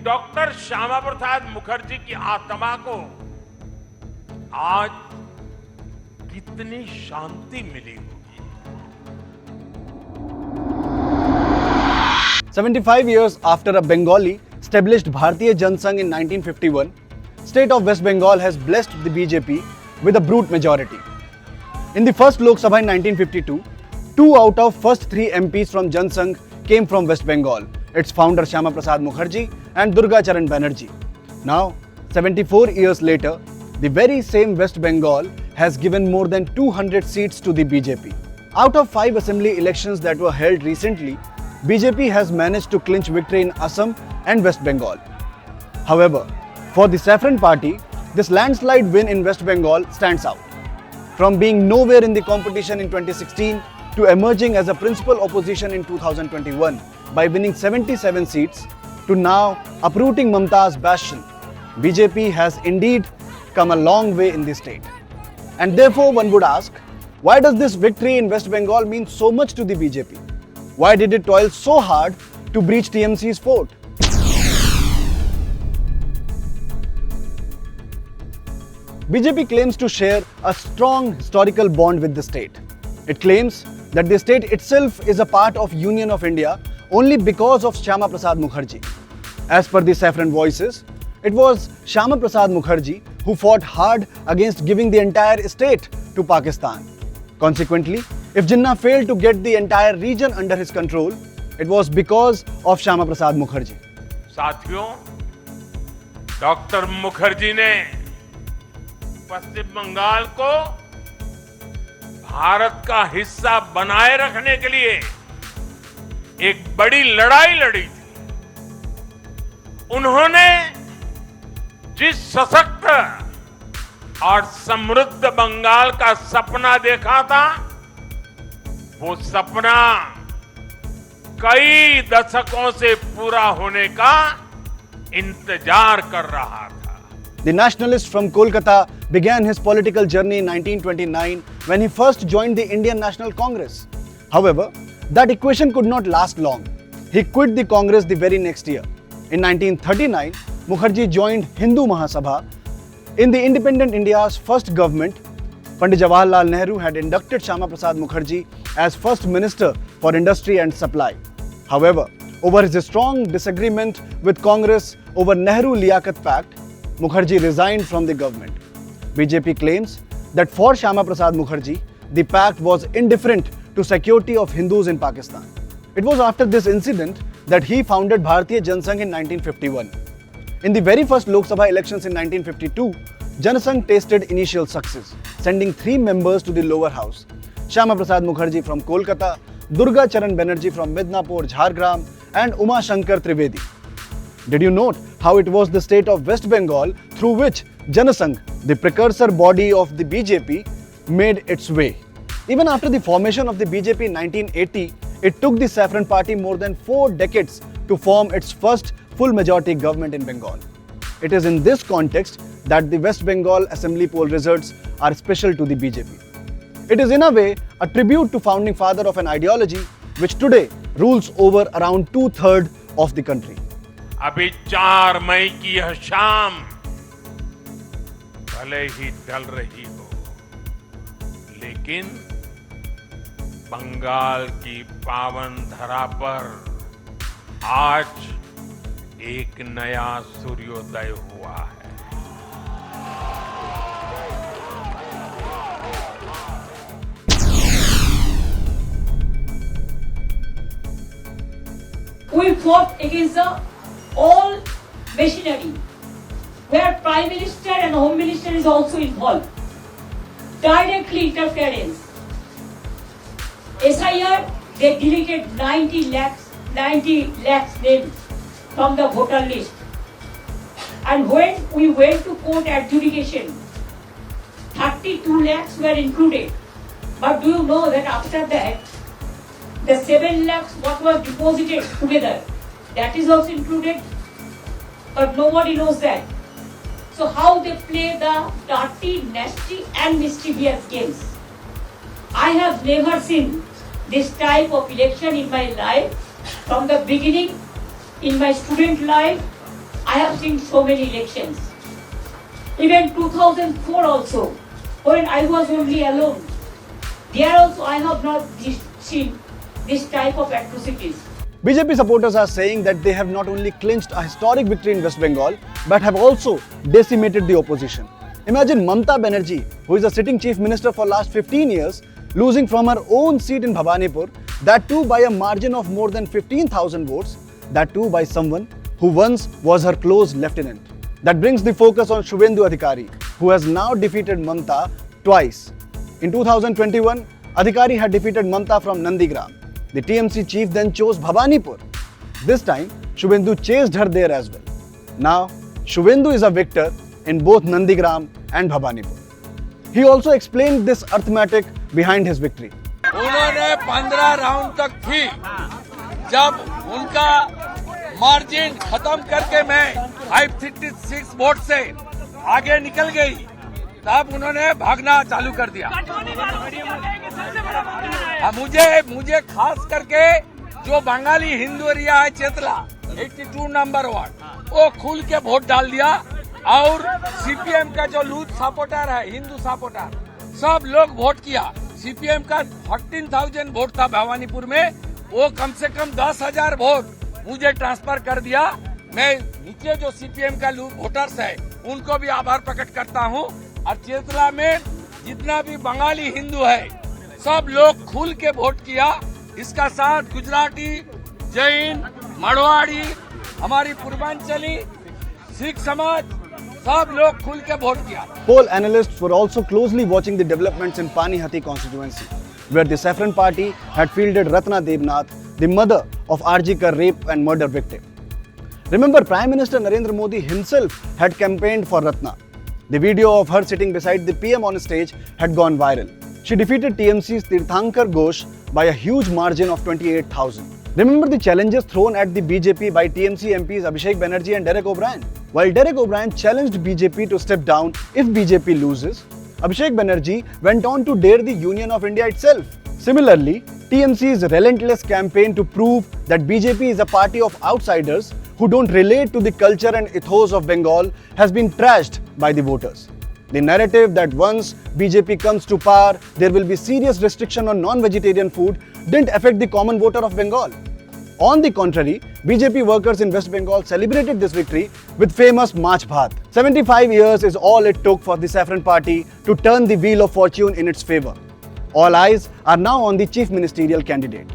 Doctor Shyama Prasad Mukherjee की आत्मा को आज कितनी शांति मिली होगी। 75 years after a Bengali established Bharatiya Janasangh in 1951, state of West Bengal has blessed the BJP with a brute majority. In the first Lok Sabha in 1952, 2 out of first 3 MPs from Janasangh came from West Bengal, its founder Shyama Prasad Mukherjee and Durga Charan Banerjee. Now, 74 years later, the very same West Bengal has given more than 200 seats to the BJP. Out of 5 assembly elections that were held recently, BJP has managed to clinch victory in Assam and West Bengal. However, for the Saffron Party, this landslide win in West Bengal stands out. From being nowhere in the competition in 2016 to emerging as a principal opposition in 2021 by winning 77 seats to now uprooting Mamta's bastion, BJP has indeed come a long way in the state. And therefore one would ask, why does this victory in West Bengal mean so much to the BJP? Why did it toil so hard to breach TMC's fort? BJP claims to share a strong historical bond with the state. It claims that the state itself is a part of Union of India only because of Shyama Prasad Mukherjee. As per the Saffron Voices, it was Shyama Prasad Mukherjee who fought hard against giving the entire state to Pakistan. Consequently, if Jinnah failed to get the entire region under his control, it was because of Shyama Prasad Mukherjee. साथियों, doctor Mukherjee ने पश्चिम बंगाल को भारत का हिस्सा बनाए रखने के लिए एक बड़ी लड़ाई लड़ी थी। उन्होंने जिस सशक्त और समृद्ध बंगाल का सपना देखा था, वो सपना कई दशकों से पूरा होने का इंतजार कर रहा था। The nationalist from Kolkata began his political journey in 1929 when he first joined the Indian National Congress. However, that equation could not last long. He quit the Congress the very next year. In 1939, Mukherjee joined Hindu Mahasabha. In the independent India's first government, Pandit Jawaharlal Nehru had inducted Shyama Prasad Mukherjee as First Minister for Industry and Supply. However, over his strong disagreement with Congress over Nehru Liaquat Pact, Mukherjee resigned from the government. BJP claims that for Shyama Prasad Mukherjee, the pact was indifferent to security of Hindus in Pakistan. It was after this incident that he founded Bharatiya Janasangh in 1951. In the very first Lok Sabha elections in 1952, Janasangh tasted initial success, sending 3 members to the lower house. Shyama Prasad Mukherjee from Kolkata, Durga Charan Banerjee from Midnapur, Jhargram, and Uma Shankar Trivedi. Did you note how it was the state of West Bengal through which Janasangh, the precursor body of the BJP, made its way? Even after the formation of the BJP in 1980, it took the Saffron Party more than 4 decades to form its first full majority government in Bengal. It is in this context that the West Bengal Assembly poll results are special to the BJP. It is in a way a tribute to founding father of an ideology which today rules over around 2/3 of the country. अभी 4 मई की यह शाम भले ही ढल रही हो, लेकिन बंगाल की पावन धरा पर आज एक नया सूर्योदय हुआ है। We fought against the all machinery, where Prime Minister and Home Minister is also involved. Directly interference. SIR, they deleted 90 lakhs names from the voter list. And when we went to court adjudication, 32 lakhs were included. But do you know that after that, the 7 lakhs what was deposited together, that is also included, but nobody knows that. So how they play the dirty, nasty and mischievous games. I have never seen this type of election in my life, from the beginning, in my student life, I have seen so many elections. Even 2004 also, when I was only alone. There also I have not seen this type of atrocities. BJP supporters are saying that they have not only clinched a historic victory in West Bengal, but have also decimated the opposition. Imagine Mamata Banerjee, who is a sitting chief minister for last 15 years, losing from her own seat in Bhabanipur, that too by a margin of more than 15,000 votes, that too by someone who once was her close lieutenant. That brings the focus on Shubhendu Adhikari, who has now defeated Mamata twice. In 2021, Adhikari had defeated Mamata from Nandigram. The TMC chief then chose Bhabanipur. This time, Shubhendu chased her there as well. Now, Shubhendu is a victor in both Nandigram and Bhabanipur. He also explained this arithmetic behind his victory. उन्होंने 15 round तक थी। जब उनका margin खत्म करके मैं 536 vote से आगे निकल गई, तब उन्होंने भागना चालू कर दिया। मुझे खास करके जो बंगाली हिंदू एरिया है चेतला 82 नंबर वार्ड, वो खुल के वोट डाल दिया। और सीपीएम का जो लूथ सपोर्टर है, हिंदू सपोर्टर, सब लोग वोट किया। सीपीएम का 14,000 वोट था भवानीपुर में, वो कम से कम 10,000 वोट मुझे ट्रांसफर कर दिया। मैं नीचे जो सीपीएम का वोटर्स है उनको भी आभार प्रकट करता हूँ। और चेतला में जितना भी बंगाली हिंदू है, सब लोग खुल के वोट किया। इसका साथ गुजराती, जैन, मारवाड़ी, हमारी पूर्वांचली, सिख समाज, सब लोग खुल के वोट किया। Poll analysts were also closely watching the developments in Panihati constituency, where the Saffron Party had fielded Ratna Devnath, the mother of RG Kar rape and murder victim. Remember, Prime Minister Narendra Modi himself had campaigned for Ratna. The video of her sitting beside the PM on stage had gone viral. She defeated TMC's Tirthankar Ghosh by a huge margin of 28,000. Remember the challenges thrown at the BJP by TMC MPs Abhishek Banerjee and Derek O'Brien? While Derek O'Brien challenged BJP to step down if BJP loses, Abhishek Banerjee went on to dare the Union of India itself. Similarly, TMC's relentless campaign to prove that BJP is a party of outsiders who don't relate to the culture and ethos of Bengal has been trashed by the voters. The narrative that once BJP comes to power, there will be serious restriction on non-vegetarian food didn't affect the common voter of Bengal. On the contrary, BJP workers in West Bengal celebrated this victory with famous March Bhat. 75 years is all it took for the Saffron Party to turn the wheel of fortune in its favor. All eyes are now on the chief ministerial candidate.